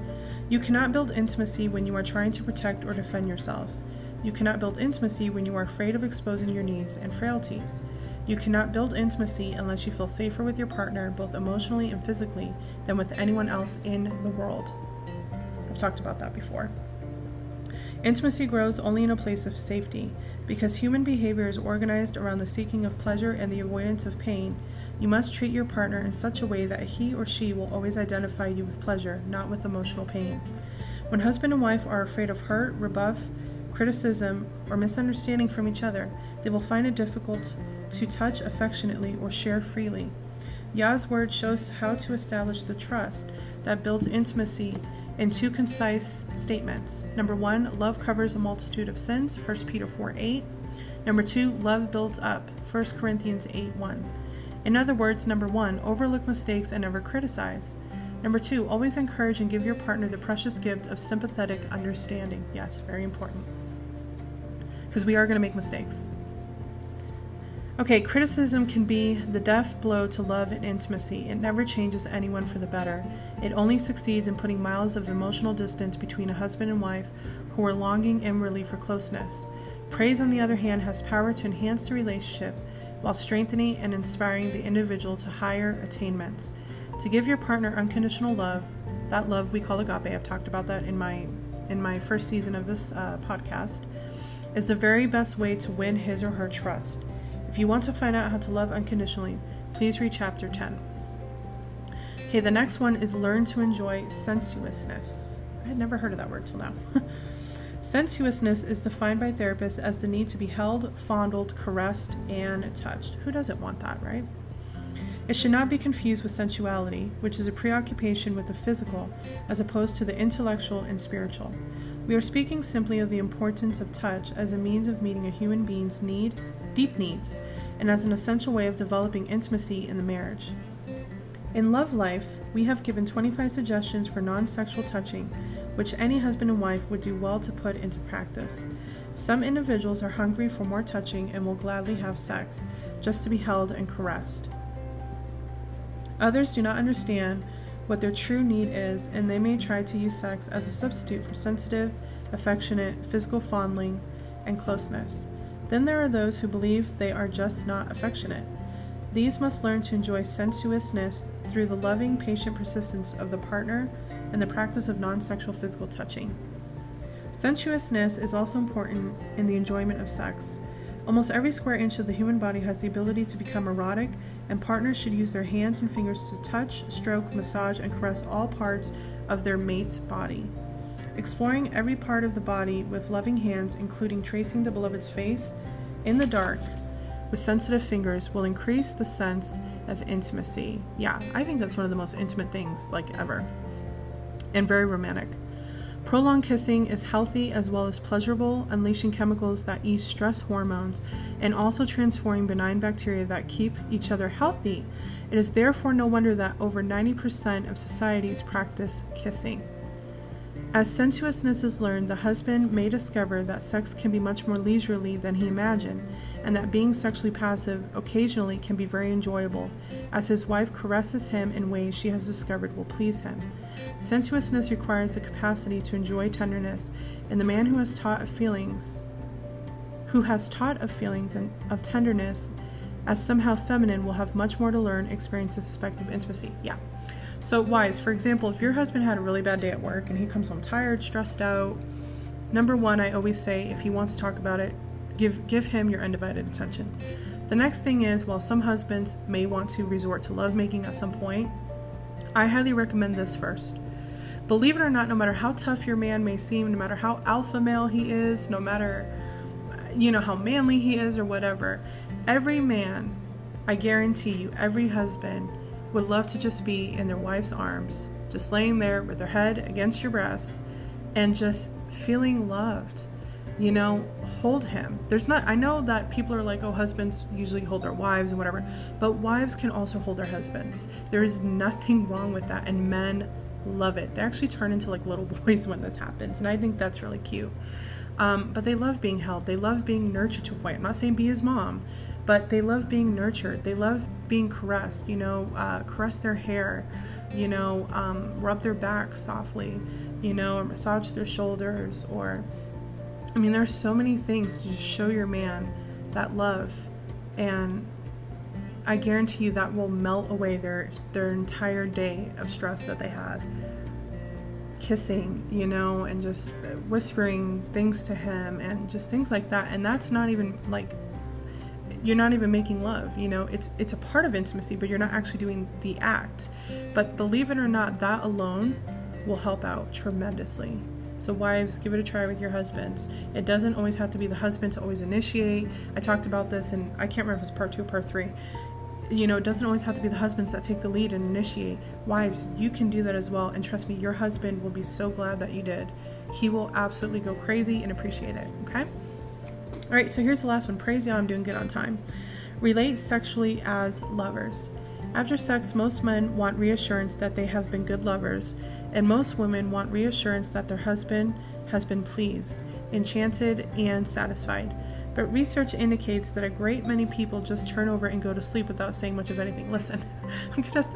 You cannot build intimacy when you are trying to protect or defend yourselves. You cannot build intimacy when you are afraid of exposing your needs and frailties. You cannot build intimacy unless you feel safer with your partner, both emotionally and physically, than with anyone else in the world. I've talked about that before. Intimacy grows only in a place of safety. Because human behavior is organized around the seeking of pleasure and the avoidance of pain, you must treat your partner in such a way that he or she will always identify you with pleasure, not with emotional pain. When husband and wife are afraid of hurt, rebuff, criticism, or misunderstanding from each other, they will find it difficult to touch affectionately or share freely. Yah's word shows how to establish the trust that builds intimacy in 2 concise statements. Number 1, love covers a multitude of sins, 1 Peter 4:8. Number 2, love builds up, 1 Corinthians 8:1. In other words, number 1, overlook mistakes and never criticize. Number 2, always encourage and give your partner the precious gift of sympathetic understanding. Yes, very important. Because we are going to make mistakes. Okay, criticism can be the death blow to love and intimacy. It never changes anyone for the better. It only succeeds in putting miles of emotional distance between a husband and wife who are longing inwardly for closeness. Praise, on the other hand, has power to enhance the relationship while strengthening and inspiring the individual to higher attainments. To give your partner unconditional love, that love we call agape, I've talked about that in my first season of this podcast, is the very best way to win his or her trust. If you want to find out how to love unconditionally, please read chapter 10. Okay, the next one is learn to enjoy sensuousness. I had never heard of that word till now. Sensuousness is defined by therapists as the need to be held, fondled, caressed, and touched. Who doesn't want that, right? It should not be confused with sensuality, which is a preoccupation with the physical as opposed to the intellectual and spiritual. We are speaking simply of the importance of touch as a means of meeting a human being's deep needs, and as an essential way of developing intimacy in the marriage. In Love Life, we have given 25 suggestions for non-sexual touching, which any husband and wife would do well to put into practice. Some individuals are hungry for more touching and will gladly have sex, just to be held and caressed. Others do not understand what their true need is, and they may try to use sex as a substitute for sensitive, affectionate, physical fondling, and closeness. Then there are those who believe they are just not affectionate. These must learn to enjoy sensuousness through the loving, patient persistence of the partner and the practice of non-sexual physical touching. Sensuousness is also important in the enjoyment of sex. Almost every square inch of the human body has the ability to become erotic, and partners should use their hands and fingers to touch, stroke, massage, and caress all parts of their mate's body. Exploring every part of the body with loving hands, including tracing the beloved's face in the dark with sensitive fingers, will increase the sense of intimacy. Yeah, I think that's one of the most intimate things ever, and very romantic. Prolonged kissing is healthy as well as pleasurable, unleashing chemicals that ease stress hormones and also transforming benign bacteria that keep each other healthy. It is therefore no wonder that over 90% of societies practice kissing. As sensuousness is learned, the husband may discover that sex can be much more leisurely than he imagined, and that being sexually passive occasionally can be very enjoyable, as his wife caresses him in ways she has discovered will please him. Sensuousness requires the capacity to enjoy tenderness, and the man who has taught of feelings and of tenderness as somehow feminine will have much more to learn, experience this aspect of intimacy. Yeah. So wives, for example, if your husband had a really bad day at work and he comes home tired, stressed out, number one, I always say, if he wants to talk about it, give him your undivided attention. The next thing is, while some husbands may want to resort to lovemaking at some point, I highly recommend this first. Believe it or not, no matter how tough your man may seem, no matter how alpha male he is, no matter how manly he is or whatever, every man, I guarantee you, every husband would love to just be in their wife's arms, just laying there with their head against your breasts and just feeling loved. Hold him. I know that people are like, oh, husbands usually hold their wives and whatever, but wives can also hold their husbands. There is nothing wrong with that, and men love it. They actually turn into little boys when this happens, and I think that's really cute. But they love being held. They love being nurtured to a point. I'm not saying be his mom, but they love being nurtured. They love being caressed, caress their hair, rub their back softly, or massage their shoulders, or, there's so many things to just show your man that love, and I guarantee you that will melt away their entire day of stress that they had. Kissing, and just whispering things to him and just things like that. And that's not even you're not even making love, it's a part of intimacy, but you're not actually doing the act. But believe it or not, that alone will help out tremendously. So wives, give it a try with your husbands. It doesn't always have to be the husband to always initiate. I talked about this, and I can't remember if it's part 2 or part 3. It doesn't always have to be the husbands that take the lead and initiate. Wives, you can do that as well, and trust me, your husband will be so glad that you did. He will absolutely go crazy and appreciate it, okay? All right, so here's the last one. Praise y'all, I'm doing good on time. Relate sexually as lovers. After sex, most men want reassurance that they have been good lovers, and most women want reassurance that their husband has been pleased, enchanted, and satisfied. But research indicates that a great many people just turn over and go to sleep without saying much of anything. Listen,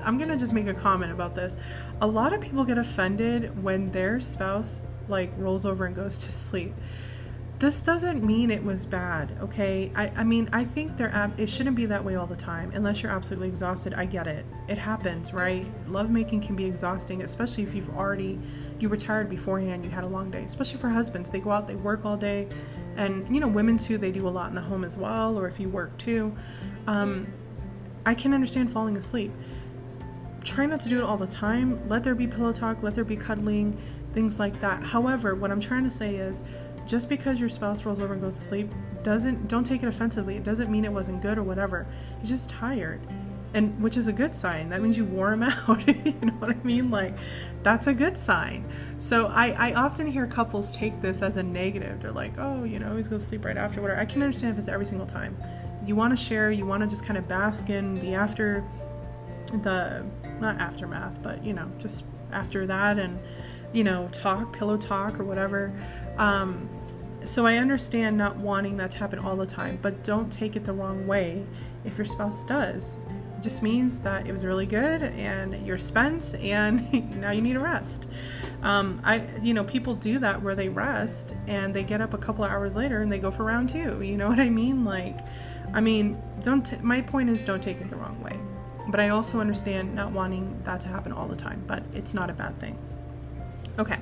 I'm gonna just make a comment about this. A lot of people get offended when their spouse rolls over and goes to sleep. this doesn't mean it was bad, okay? I mean, I think it shouldn't be that way all the time, unless you're absolutely exhausted. I get it. It happens, right? Lovemaking can be exhausting, especially if you were tired beforehand, you had a long day. Especially for husbands, they go out, they work all day, and women too, they do a lot in the home as well, or if you work too. I can understand falling asleep. Try not to do it all the time. Let there be pillow talk, let there be cuddling, things like that. However, what I'm trying to say is, just because your spouse rolls over and goes to sleep don't take it offensively. It doesn't mean it wasn't good or whatever. He's just tired, and which is a good sign. That means you wore him out. You know what I mean? Like, that's a good sign. So I often hear couples take this as a negative. They're like, oh, he's going to sleep right after, whatever. I can understand if it's every single time. You want to share, you want to just kind of bask in the not aftermath, but just after that, and pillow talk or whatever. So I understand not wanting that to happen all the time, but don't take it the wrong way if your spouse does. It just means that it was really good and you're spent and now you need a rest. People do that where they rest and they get up a couple of hours later and they go for round 2. You know what I mean? My point is, don't take it the wrong way. But I also understand not wanting that to happen all the time, but it's not a bad thing. Okay.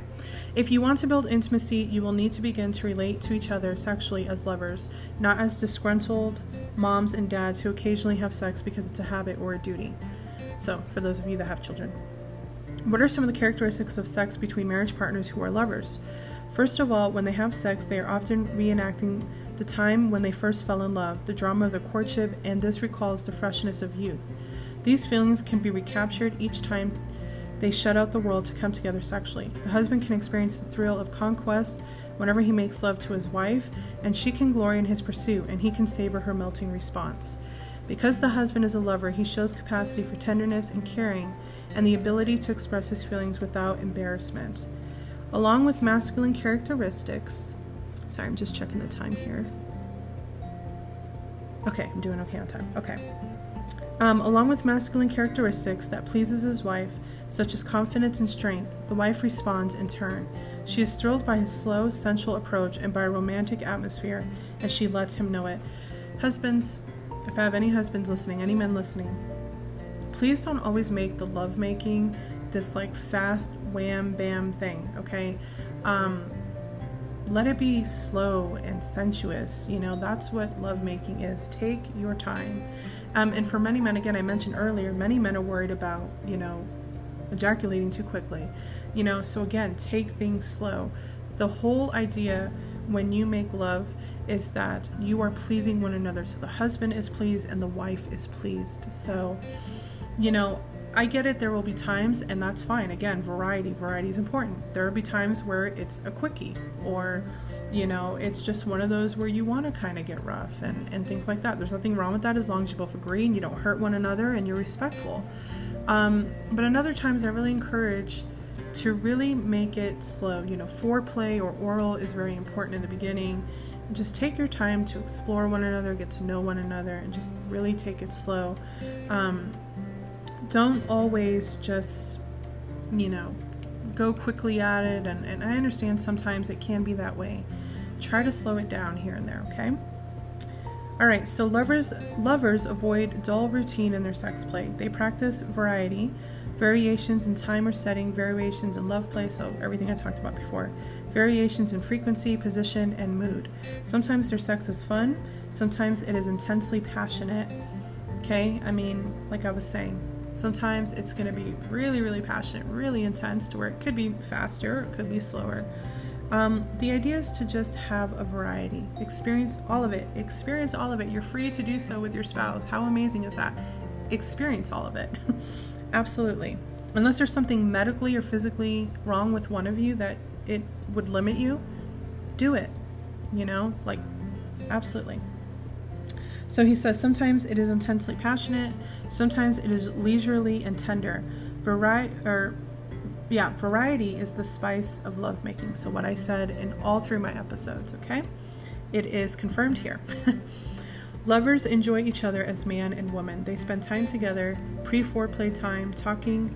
If you want to build intimacy, you will need to begin to relate to each other sexually as lovers, not as disgruntled moms and dads who occasionally have sex because it's a habit or a duty. So, for those of you that have children, what are some of the characteristics of sex between marriage partners who are lovers? First of all, when they have sex, they are often reenacting the time when they first fell in love, the drama of the courtship, and this recalls the freshness of youth. These feelings can be recaptured each time they shut out the world to come together sexually. The husband can experience the thrill of conquest whenever he makes love to his wife, and she can glory in his pursuit, and he can savor her melting response. Because the husband is a lover, he shows capacity for tenderness and caring, and the ability to express his feelings without embarrassment. Along with masculine characteristics, sorry, I'm just checking the time here. Okay, I'm doing okay on time. Okay. Along with masculine characteristics that pleases his wife, such as confidence and strength, the wife responds in turn. She is thrilled by his slow, sensual approach and by a romantic atmosphere, and she lets him know it. Husbands, if I have any husbands listening, any men listening, please don't always make the lovemaking this fast wham bam thing, okay? Let it be slow and sensuous. That's what lovemaking is. Take your time. And for many men, again, I mentioned earlier, many men are worried about, ejaculating too quickly. So again, take things slow. The whole idea when you make love is that you are pleasing one another. So the husband is pleased and the wife is pleased. So, I get it. There will be times, and that's fine. Again, variety is important. There will be times where it's a quickie, or, it's just one of those where you want to kind of get rough and things like that. There's nothing wrong with that as long as you both agree and you don't hurt one another and you're respectful. But in other times, I really encourage to really make it slow. Foreplay or oral is very important in the beginning. Just take your time to explore one another, get to know one another, and just really take it slow. Don't always just, go quickly at it. And I understand sometimes it can be that way. Try to slow it down here and there, okay? All right, so lovers avoid dull routine in their sex play. They practice variety, variations in time or setting, variations in love play, so everything I talked about before, variations in frequency, position, and mood. Sometimes their sex is fun, sometimes it is intensely passionate, okay? Like I was saying, sometimes it's going to be really, really passionate, really intense, to where it could be faster, it could be slower. The idea is to just have a variety. Experience all of it. You're free to do so with your spouse. How amazing is that? Experience all of it. Absolutely. Unless there's something medically or physically wrong with one of you that it would limit you, do it. Absolutely. So he says, sometimes it is intensely passionate, sometimes it is leisurely and tender. Variety is the spice of lovemaking. So what I said in all 3 of my episodes, okay? It is confirmed here. Lovers enjoy each other as man and woman. They spend time together, pre-foreplay time, taking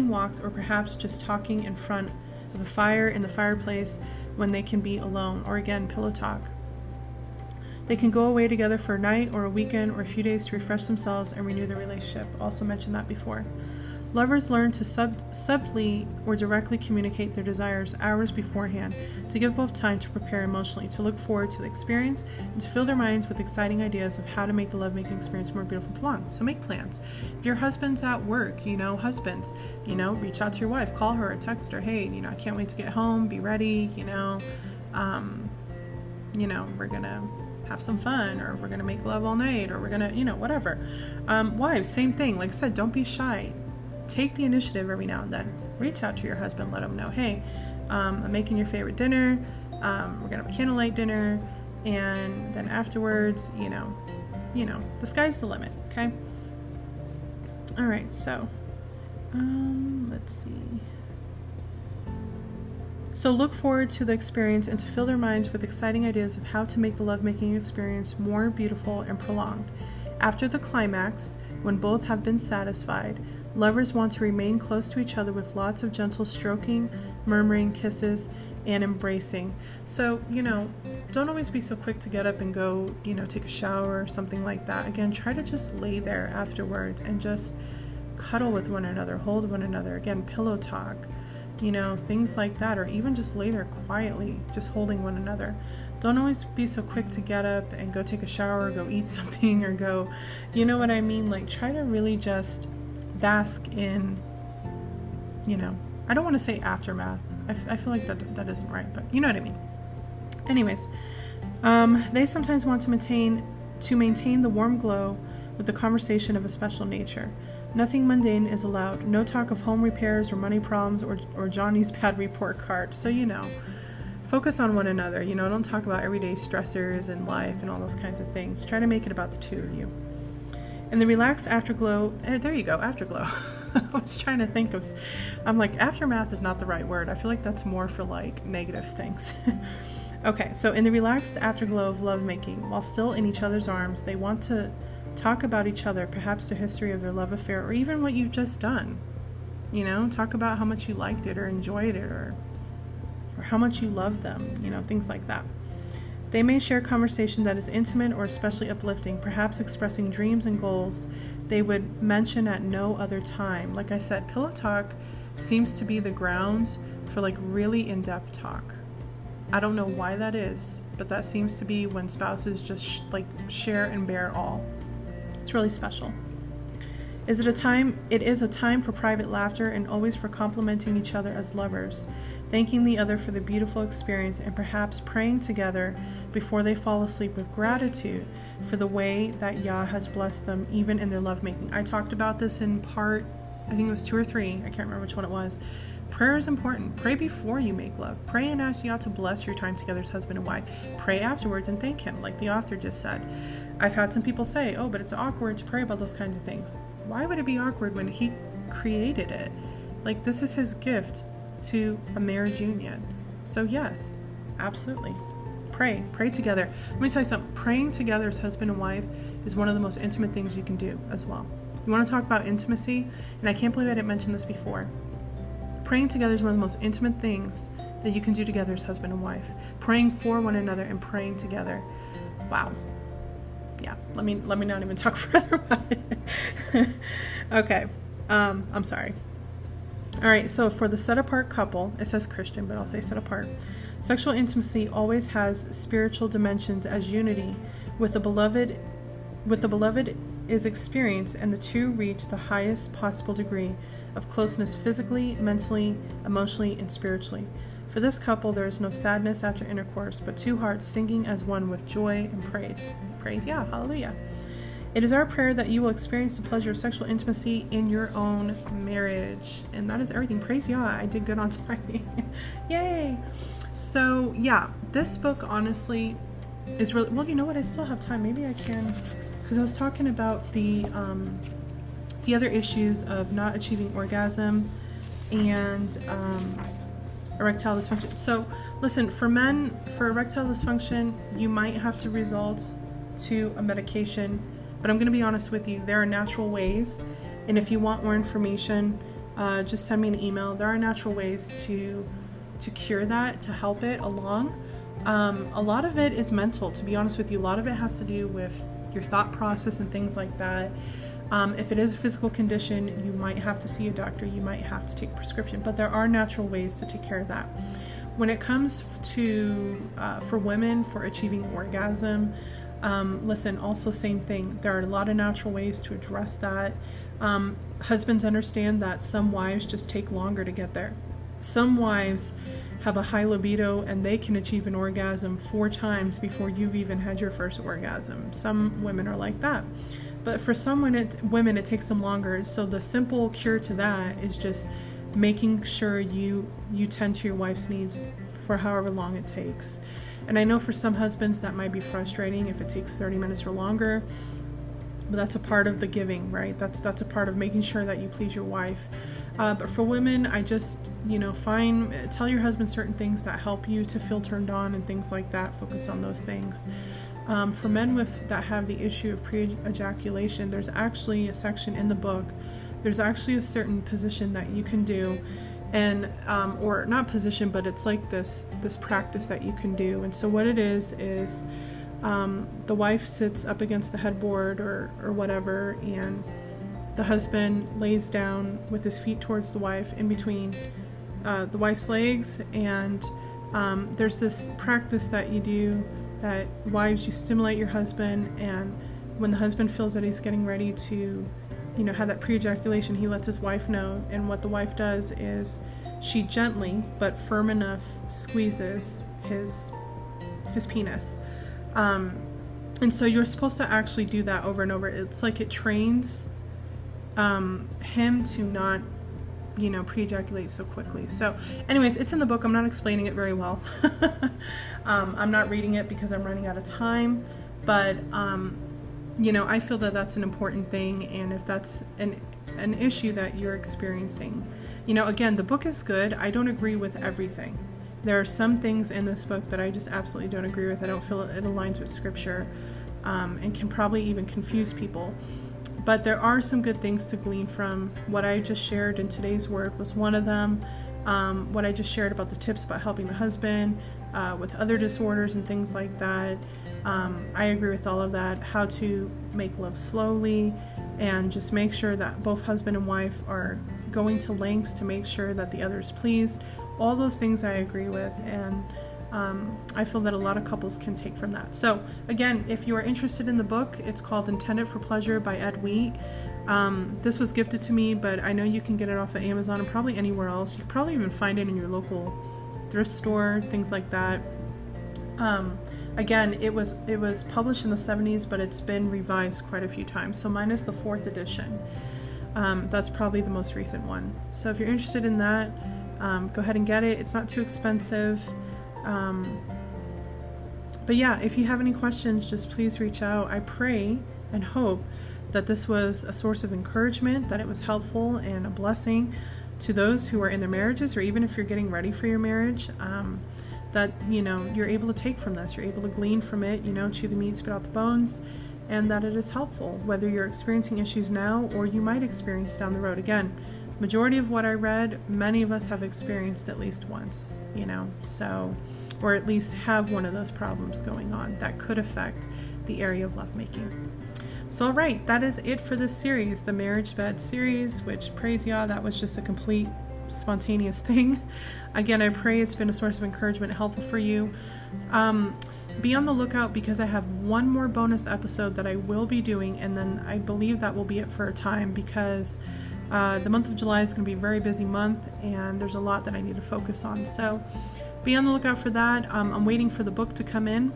walks, or perhaps just talking in front of a fire in the fireplace, when they can be alone, or again, pillow talk. They can go away together for a night or a weekend or a few days to refresh themselves and renew their relationship. Also mentioned that before. Lovers learn to subtly or directly communicate their desires hours beforehand, to give both time to prepare emotionally, to look forward to the experience, and to fill their minds with exciting ideas of how to make the lovemaking experience more beautiful and prolonged. So make plans. If your husband's at work, husbands, reach out to your wife, call her or text her, hey, I can't wait to get home, be ready, we're gonna have some fun, or we're gonna make love all night, or we're gonna, whatever. Wives, same thing. Like I said, don't be shy. Take the initiative every now and then. Reach out to your husband, let him know, hey, I'm making your favorite dinner, we're gonna have a candlelight dinner, and then afterwards, the sky's the limit, okay? All right, so, let's see. So look forward to the experience and to fill their minds with exciting ideas of how to make the lovemaking experience more beautiful and prolonged. After the climax, when both have been satisfied, lovers want to remain close to each other with lots of gentle stroking, murmuring, kisses, and embracing. So, don't always be so quick to get up and go, take a shower or something like that. Again, try to just lay there afterwards and just cuddle with one another, hold one another. Again, pillow talk, things like that, or even just lay there quietly, just holding one another. Don't always be so quick to get up and go take a shower, or go eat something, or go, you know what I mean? Like, try to really just bask in, I don't want to say aftermath. I feel like that isn't right, but you know what I mean. Anyways, they sometimes want to maintain the warm glow with the conversation of a special nature. Nothing mundane is allowed. No talk of home repairs or money problems or Johnny's bad report card. So, focus on one another. Don't talk about everyday stressors in life and all those kinds of things. Try to make it about the two of you. And the relaxed afterglow, there you go, afterglow. I was trying to think of, I'm like, aftermath is not the right word. I feel like that's more for like negative things. Okay, so in the relaxed afterglow of lovemaking, while still in each other's arms, they want to talk about each other, perhaps the history of their love affair, or even what you've just done. Talk about how much you liked it or enjoyed it, or how much you love them, things like that. They may share conversation that is intimate or especially uplifting, perhaps expressing dreams and goals they would mention at no other time. Like I said, pillow talk seems to be the grounds for like really in-depth talk. I don't know why that is, but that seems to be when spouses just share and bear all. It's really special. It is a time for private laughter and always for complimenting each other as lovers, thanking the other for the beautiful experience, and perhaps praying together before they fall asleep with gratitude for the way that Yah has blessed them even in their lovemaking. I talked about this in part, I think it was 2 or 3, I can't remember which one it was. Prayer is important. Pray before you make love. Pray and ask Yah to bless your time together as husband and wife. Pray afterwards and thank Him, like the author just said. I've had some people say, oh, but it's awkward to pray about those kinds of things. Why would it be awkward when He created it? Like, this is His gift to a marriage union. So yes, absolutely. Pray together. Let me tell you something. Praying together as husband and wife is one of the most intimate things you can do as well. You want to talk about intimacy? And I can't believe I didn't mention this before. Praying together is one of the most intimate things that you can do together as husband and wife. Praying for one another and praying together. Wow. Yeah, let me not even talk further about it. Okay, I'm sorry. All right, so for the set-apart couple, it says Christian, but I'll say set-apart. Sexual intimacy always has spiritual dimensions as unity with the beloved is experienced, and the two reach the highest possible degree of closeness physically, mentally, emotionally, and spiritually. For this couple, there is no sadness after intercourse, but two hearts singing as one with joy and praise. Praise Yah, hallelujah. It is our prayer that you will experience the pleasure of sexual intimacy in your own marriage. And that is everything. Praise Yah, I did good on timing. Yay! So, yeah, this book honestly is really, well, you know what, I still have time. Maybe I can, because I was talking about the other issues of not achieving orgasm and erectile dysfunction. So, listen, for men, for erectile dysfunction, you might have to resort to a medication, but I'm going to be honest with you, there are natural ways, and if you want more information, just send me an email. There are natural ways to to cure that, to help it along. A lot of it is mental, to be honest with you. A lot of it has to do with your thought process and things like that. If it is a physical condition, you might have to see a doctor, you might have to take prescription, but there are natural ways to take care of that. When it comes to, for women, for achieving orgasm, listen, also same thing. There are a lot of natural ways to address that. Husbands understand that some wives just take longer to get there. Some wives have a high libido and they can achieve an orgasm 4 times before you've even had your first orgasm. Some women are like that. But for some women, it takes them longer. So the simple cure to that is just making sure you tend to your wife's needs for however long it takes. And I know for some husbands that might be frustrating if it takes 30 minutes or longer, but that's a part of the giving, right? That's a part of making sure that you please your wife. But for women, I just, tell your husband certain things that help you to feel turned on and things like that. Focus on those things. For men that have the issue of pre-ejaculation, there's actually a section in the book. There's actually a certain position that you can do, and or not position, but it's like this practice that you can do. And so what it is the wife sits up against the headboard or whatever, and the husband lays down with his feet towards the wife in between the wife's legs, and there's this practice that you do that wives, you stimulate your husband, and when the husband feels that he's getting ready to have that pre-ejaculation, he lets his wife know, and what the wife does is she gently but firm enough squeezes his penis. And so you're supposed to actually do that over and over. It's like it trains him to not pre-ejaculate so quickly. So anyways, it's in the book. I'm not explaining it very well. I'm not reading it because I'm running out of time, but I feel that that's an important thing, and if that's an issue that you're experiencing, again, the book is good. I don't agree with everything. There are some things in this book that I just absolutely don't agree with. I don't feel it aligns with scripture, and can probably even confuse people. But there are some good things to glean from. What I just shared in today's word was one of them. What I just shared about the tips about helping the husband with other disorders and things like that. I agree with all of that. How to make love slowly, and just make sure that both husband and wife are going to lengths to make sure that the other is pleased. All those things I agree with, and I feel that a lot of couples can take from that. So again, if you are interested in the book, it's called Intended for Pleasure by Ed Wheat. This was gifted to me, but I know you can get it off of Amazon and probably anywhere else. You can probably even find it in your local thrift store, things like that. Again, it was published in the 70s, but it's been revised quite a few times. So mine is the 4th edition. That's probably the most recent one. So if you're interested in that, go ahead and get it. It's not too expensive. But yeah, if you have any questions, just please reach out. I pray and hope that this was a source of encouragement, that it was helpful and a blessing to those who are in their marriages, or even if you're getting ready for your marriage, that, you're able to take from this, you're able to glean from it, chew the meat, spit out the bones, and that it is helpful, whether you're experiencing issues now or you might experience down the road. Again, majority of what I read, many of us have experienced at least once, so, or at least have one of those problems going on that could affect the area of lovemaking. So, all right, that is it for this series, the Marriage Bed series, which, praise Yah, that was just a complete spontaneous thing. Again, I pray it's been a source of encouragement, helpful for you. Be on the lookout, because I have one more bonus episode that I will be doing, and then I believe that will be it for a time, because the month of July is going to be a very busy month, and there's a lot that I need to focus on. So be on the lookout for that. I'm waiting for the book to come in,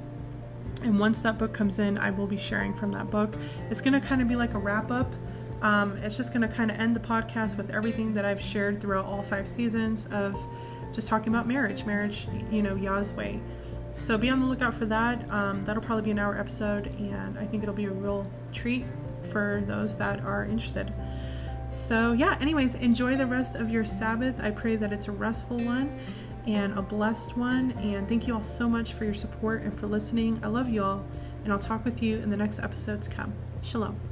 and once that book comes in, I will be sharing from that book. It's going to kind of be like a wrap-up. It's just going to kind of end the podcast with everything that I've shared throughout all 5 seasons of just talking about marriage, Yah's way. So be on the lookout for that. That'll probably be an hour episode, and I think it'll be a real treat for those that are interested. So yeah, anyways, enjoy the rest of your Sabbath. I pray that it's a restful one and a blessed one. And thank you all so much for your support and for listening. I love you all, and I'll talk with you in the next episode to come. Shalom.